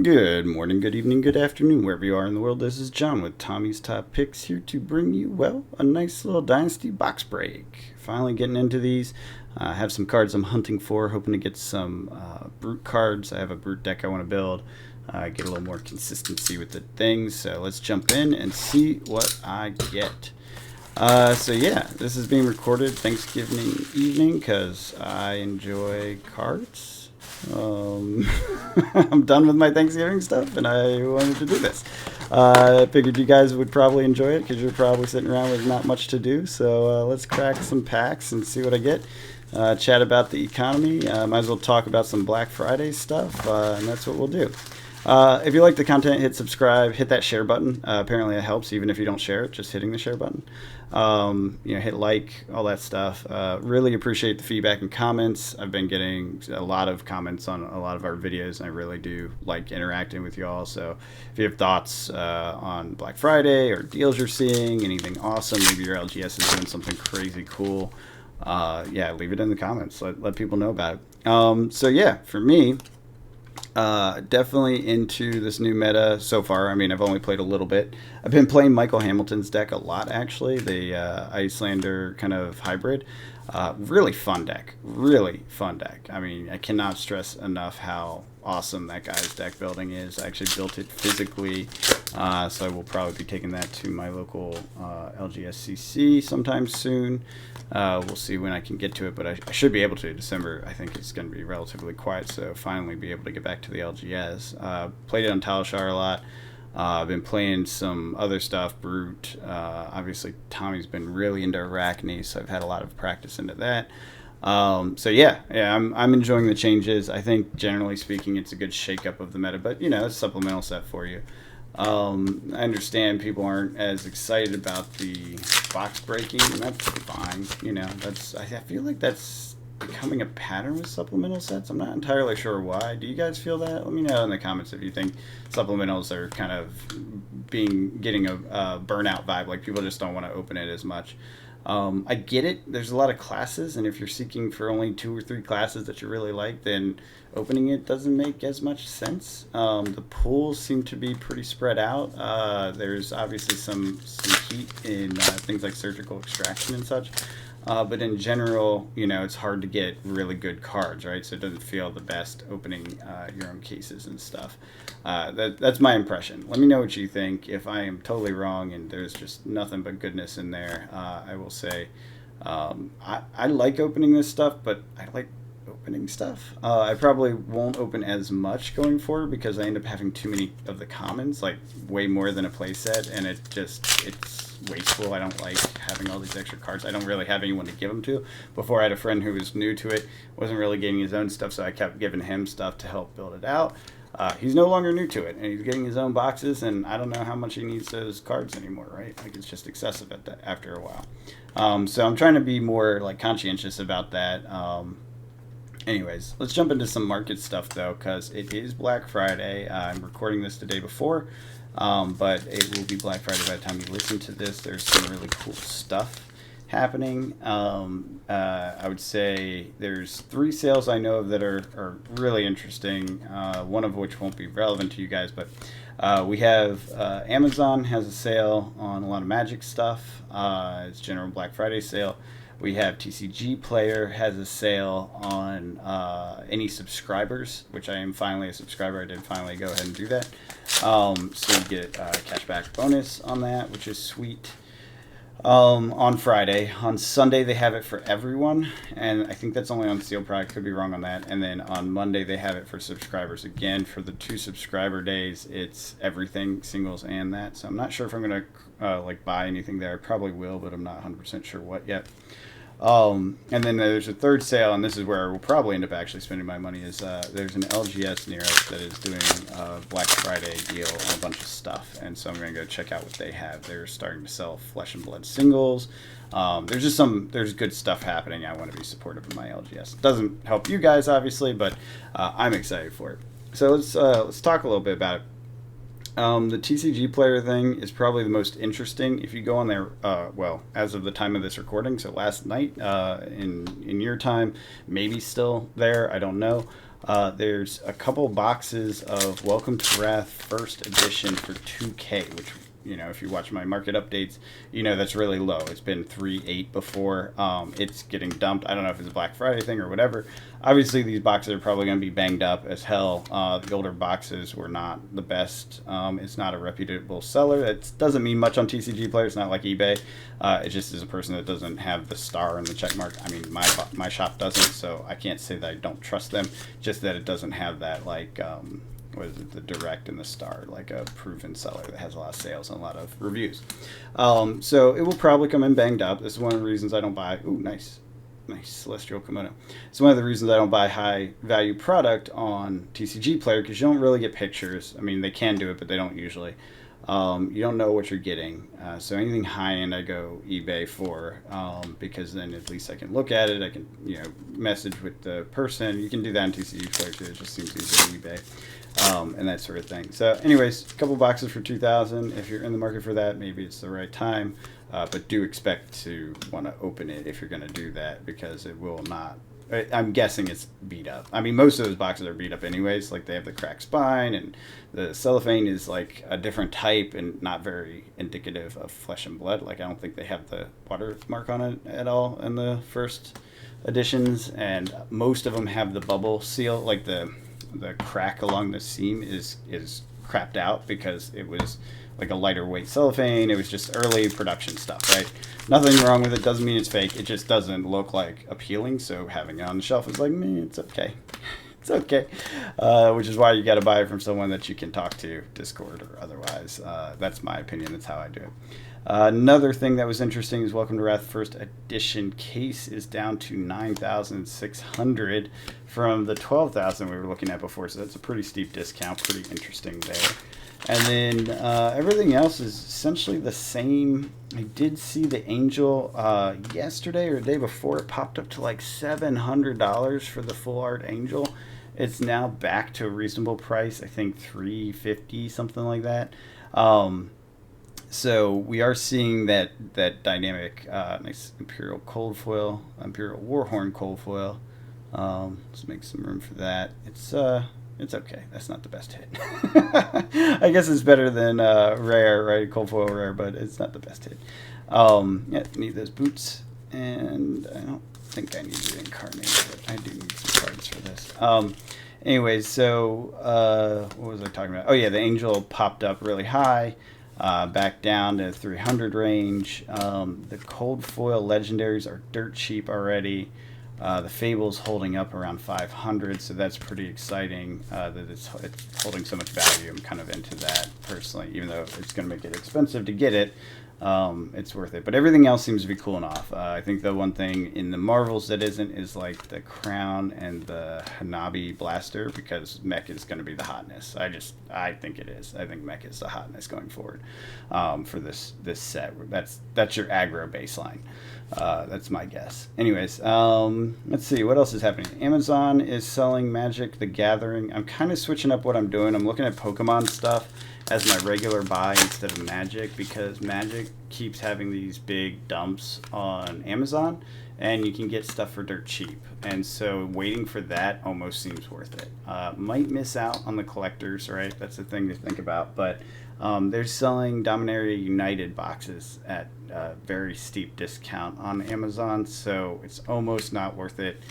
Good morning, good evening, good afternoon, wherever you are in the world. This is John with Tommy's Top Picks here to bring you, well, a nice little Dynasty box break. Finally getting into these. I have some cards I'm hunting for, hoping to get some brute cards. I have a brute deck I want to build, get a little more consistency with the things. So let's jump in and see what I get. So yeah, this is being recorded Thanksgiving evening because I enjoy cards. I'm done with my Thanksgiving stuff, and I wanted to do this. I figured you guys would probably enjoy it because you're probably sitting around with not much to do. So let's crack some packs and see what I get. Chat about the economy. Might as well talk about some Black Friday stuff, and that's what we'll do. If you like the content, hit subscribe, hit that share button. Apparently it helps even if you don't share it, just hitting the share button. Hit like, all that stuff. Really appreciate the feedback and comments. I've been getting a lot of comments on a lot of our videos, and I really do like interacting with you all. So if you have thoughts on Black Friday or deals you're seeing, anything awesome, maybe your LGS is doing something crazy cool, leave it in the comments. Let people know about it. So yeah, for me, definitely into this new meta so far. I mean, I've only played a little bit. I've been playing Michael Hamilton's deck a lot, actually, the Icelander kind of hybrid. Really fun deck. Really fun deck. I mean, I cannot stress enough how awesome that guy's deck building is. I actually built it physically, so I will probably be taking that to my local LGSCC sometime soon. We'll see when I can get to it, but I should be able to. December, I think it's going to be relatively quiet, so finally be able to get back to the LGS. Played it on Talishar a lot. I've been playing some other stuff, Brute. Obviously, Tommy's been really into Arachne, so I've had a lot of practice into that. I'm enjoying the changes. I think, generally speaking, it's a good shakeup of the meta, but, it's a supplemental set for you. I understand people aren't as excited about the box breaking, and that's fine. I feel like that's becoming a pattern with supplemental sets. I'm not entirely sure why. Do you guys feel that? Let me know in the comments if you think supplementals are kind of getting a burnout vibe, like people just don't want to open it as much. I get it. There's a lot of classes, and if you're seeking for only 2 or 3 classes that you really like, then opening it doesn't make as much sense. The pools seem to be pretty spread out. There's obviously some heat in things like surgical extraction and such. But in general, it's hard to get really good cards, right? So it doesn't feel the best opening your own cases and stuff. That's my impression. Let me know what you think. If I am totally wrong and there's just nothing but goodness in there, I will say I like opening this stuff, but I like opening stuff. I probably won't open as much going forward because I end up having too many of the commons, like way more than a playset, and it's wasteful. I don't like having all these extra cards. I don't really have anyone to give them to. Before, I had a friend who was new to it, wasn't really getting his own stuff, so I kept giving him stuff to help build it out. He's no longer new to it, and he's getting his own boxes, and I don't know how much he needs those cards anymore, right? Like, it's just excessive after a while. So I'm trying to be more like conscientious about that. Anyways, let's jump into some market stuff, though, because it is Black Friday. I'm recording this the day before, but it will be Black Friday by the time you listen to this. There's some really cool stuff happening. I would say there's 3 sales I know of that are really interesting, one of which won't be relevant to you guys, but we have Amazon has a sale on a lot of Magic stuff. It's General Black Friday sale. We have TCG Player has a sale on any subscribers, which I am finally a subscriber. I did finally go ahead and do that. So you get a cashback bonus on that, which is sweet. On Friday. On Sunday, they have it for everyone, and I think that's only on Steel Product. Could be wrong on that. And then on Monday, they have it for subscribers. Again, for the 2 subscriber days, it's everything, singles and that. So I'm not sure if I'm going to buy anything there. I probably will, but I'm not 100% sure what yet. And then there's a third sale, and this is where we'll probably end up actually spending my money, is there's an LGS near us that is doing a Black Friday deal on a bunch of stuff, and so I'm going to go check out what they have. They're starting to sell Flesh and Blood singles. There's good stuff happening. I want to be supportive of my LGS. It doesn't help you guys, obviously, but I'm excited for it. So let's talk a little bit about it. The TCG Player thing is probably the most interesting. If you go on there, as of the time of this recording, so last night in your time, maybe still there, I don't know. There's a couple boxes of Welcome to Wrath First Edition for 2K, which, if you watch my market updates, that's really low. It's been 3.8 before. It's getting dumped. I don't know if it's a Black Friday thing or whatever. Obviously, these boxes are probably going to be banged up as hell. The older boxes were not the best. It's not a reputable seller. It doesn't mean much on TCG Player. It's not like eBay. It just is a person that doesn't have the star and the check mark. I mean, my shop doesn't, so I can't say that I don't trust them. Just that it doesn't have that, like, what is it, the direct and the star, like a proven seller that has a lot of sales and a lot of reviews. So it will probably come in banged up. This is one of the reasons I don't buy. Ooh, nice Celestial Kimono. It's one of the reasons I don't buy high value product on TCG Player, because you don't really get pictures. I mean, they can do it, but they don't usually. You don't know what you're getting. So anything high end, I go eBay for, because then at least I can look at it. I can, message with the person. You can do that on TCG Player too. It just seems easier on eBay. And that sort of thing. So anyways, a couple boxes for 2,000. If you're in the market for that, maybe it's the right time. But do expect to want to open it if you're going to do that, because it will not. I'm guessing it's beat up. I mean, most of those boxes are beat up anyways. Like, they have the cracked spine, and the cellophane is like a different type and not very indicative of Flesh and Blood. Like, I don't think they have the watermark on it at all in the first editions, and most of them have the bubble seal, like the crack along the seam is crapped out because it was like a lighter weight cellophane. It was just early production stuff, right? Nothing wrong with it. Doesn't mean it's fake. It just doesn't look like appealing. So having it on the shelf is like, it's okay. It's okay. Which is why you got to buy it from someone that you can talk to, Discord or otherwise. That's my opinion. That's how I do it. Another thing that was interesting is Welcome to Wrath First Edition case is down to 9,600 from the 12,000 we were looking at before. So that's a pretty steep discount. Pretty interesting there. And then everything else is essentially the same. I did see the Angel yesterday or the day before. It popped up to like $700 for the full art Angel. It's now back to a reasonable price. I think $350, something like that. So we are seeing that dynamic, nice Imperial Cold Foil, Imperial Warhorn Cold Foil. Let's make some room for that. It's okay. That's not the best hit. I guess it's better than rare, right? Cold Foil rare, but it's not the best hit. Yeah, need those boots, and I don't think I need to incarnate, but I do need some cards for this. Anyways, so what was I talking about? Oh yeah, the Angel popped up really high. Back down to 300 range. The Cold Foil Legendaries are dirt cheap already. The Fable's holding up around 500, so that's pretty exciting that it's holding so much value. I'm kind of into that personally, even though it's going to make it expensive to get it. It's worth it. But everything else seems to be cooling off. I think the one thing in the Marvels that isn't is like the Crown and the Hanabi Blaster, because mech is going to be the hotness. I think it is. I think mech is the hotness going forward for this set. That's your aggro baseline. That's my guess. Anyways, let's see what else is happening. Amazon is selling Magic the Gathering. I'm kind of switching up what I'm doing. I'm looking at Pokemon stuff as my regular buy instead of Magic, because Magic keeps having these big dumps on Amazon, and you can get stuff for dirt cheap. And so waiting for that almost seems worth it. Might miss out on the collectors, right? That's the thing to think about. But they're selling Dominaria United boxes at a very steep discount on Amazon, so it's almost not worth it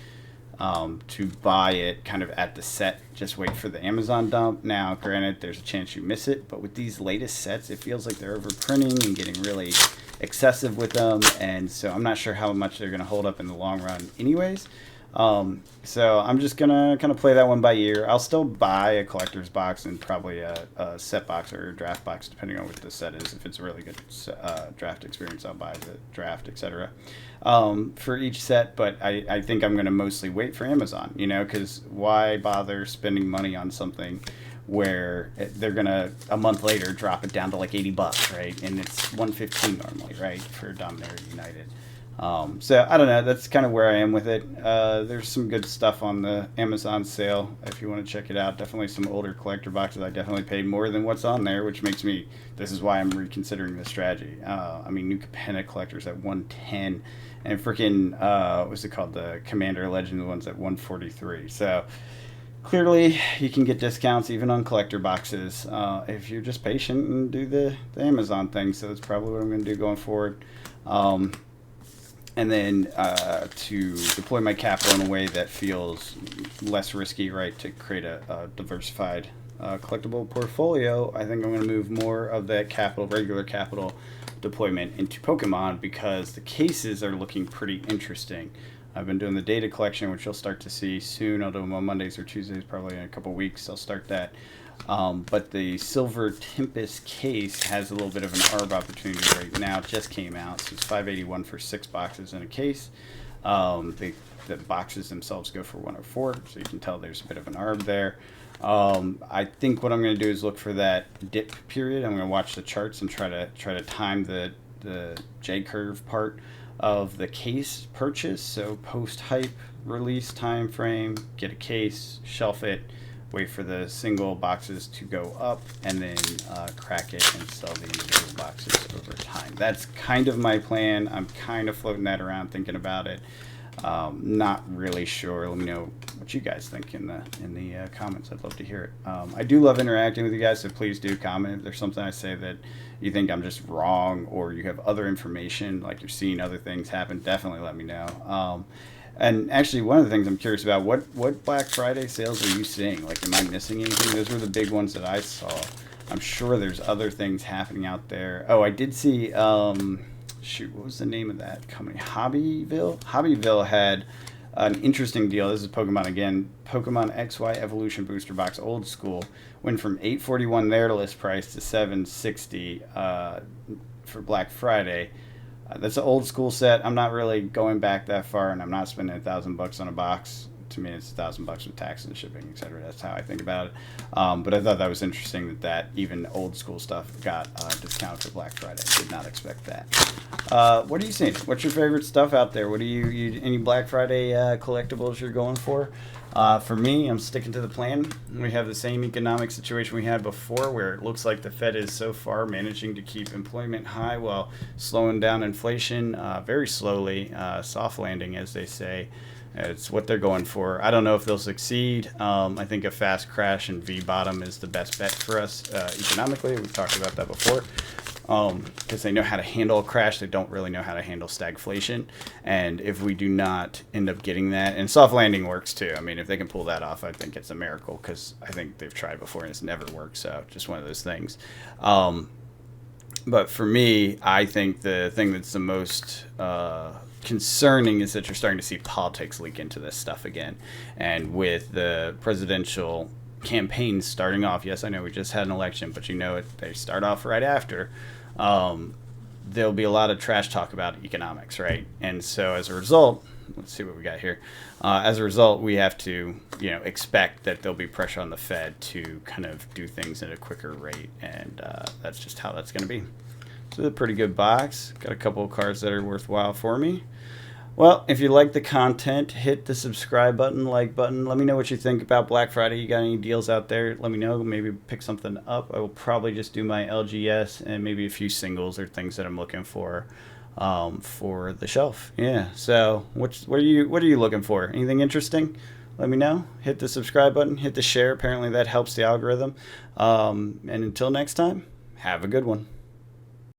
to buy it kind of at the set. Just wait for the Amazon dump. Now, granted, there's a chance you miss it, but with these latest sets, it feels like they're overprinting and getting really excessive with them, and so I'm not sure how much they're going to hold up in the long run anyways. So I'm just going to kind of play that one by ear. I'll still buy a collector's box and probably a set box or a draft box, depending on what the set is. If it's a really good draft experience, I'll buy the draft, etc. For each set, but I think I'm going to mostly wait for Amazon, because why bother spending money on something where they're going to, a month later, drop it down to like $80, right? And it's $115 normally, right, for Dominaria United. So I don't know, that's kind of where I am with it. There's some good stuff on the Amazon sale if you want to check it out. Definitely some older collector boxes. I definitely paid more than what's on there, which makes me, this is why I'm reconsidering the strategy. I mean, New Capenna collectors at 110, and freaking what's it called, the Commander Legend ones at 143. So Clearly, you can get discounts even on collector boxes if you're just patient and do the Amazon thing. So that's probably what I'm going to do going forward. And then to deploy my capital in a way that feels less risky, right, to create a diversified collectible portfolio, I think I'm going to move more of that capital, regular capital deployment into Pokemon because the cases are looking pretty interesting. I've been doing the data collection, which you'll start to see soon. I'll do them on Mondays or Tuesdays, probably in a couple weeks. I'll start that. But the Silver Tempest case has a little bit of an ARB opportunity right now. It just came out, so it's $581 for 6 boxes in a case. The boxes themselves go for $104, so you can tell there's a bit of an ARB there. I think what I'm going to do is look for that dip period. I'm going to watch the charts and try to time the J curve part of the case purchase. So post hype release time frame, get a case, shelf it, wait for the single boxes to go up, and then crack it and sell the individual boxes over time. That's kind of my plan. I'm kind of floating that around, thinking about it. Not really sure. Let me know what you guys think in the comments. I'd love to hear it. I do love interacting with you guys, so please do comment. If there's something I say that you think I'm just wrong, or you have other information, like you're seeing other things happen, definitely let me know. And actually, one of the things I'm curious about, what Black Friday sales are you seeing? Like, am I missing anything? Those were the big ones that I saw. I'm sure there's other things happening out there. Oh, I did see, shoot, what was the name of that company? Hobbyville? Hobbyville had an interesting deal. This is Pokemon again. Pokemon XY Evolution Booster Box Old School went from $841 their list price to $760 for Black Friday. That's an old school set. I'm not really going back that far, and I'm not spending $1,000 on a box. To me, it's $1,000 with tax and shipping, etc. That's how I think about it. But I thought that was interesting that even old school stuff got discounted for Black Friday. Did not expect that. What are you seeing? What's your favorite stuff out there? What do you any Black Friday collectibles you're going for? For me, I'm sticking to the plan. We have the same economic situation we had before, where it looks like the Fed is so far managing to keep employment high while slowing down inflation very slowly, soft landing, as they say. It's what they're going for. I don't know if they'll succeed. I think a fast crash and V-bottom is the best bet for us economically. We've talked about that before. Because they know how to handle a crash, they don't really know how to handle stagflation. And if we do not end up getting that, and soft landing works too. I mean, if they can pull that off, I think it's a miracle, because I think they've tried before and it's never worked. So just one of those things. But for me, I think the thing that's the most concerning is that you're starting to see politics leak into this stuff again. And with the presidential campaigns starting off, yes, I know we just had an election, but you know it, they start off right after. There'll be a lot of trash talk about economics, right? And so as a result, let's see what we got here. As a result, we have to, expect that there'll be pressure on the Fed to kind of do things at a quicker rate, and that's just how that's going to be. So it's a pretty good box. Got a couple of cards that are worthwhile for me. Well, if you like the content, hit the subscribe button, like button. Let me know what you think about Black Friday. You got any deals out there? Let me know. Maybe pick something up. I will probably just do my LGS and maybe a few singles or things that I'm looking for the shelf. Yeah. So what are you looking for? Anything interesting? Let me know. Hit the subscribe button. Hit the share. Apparently that helps the algorithm. And until next time, have a good one.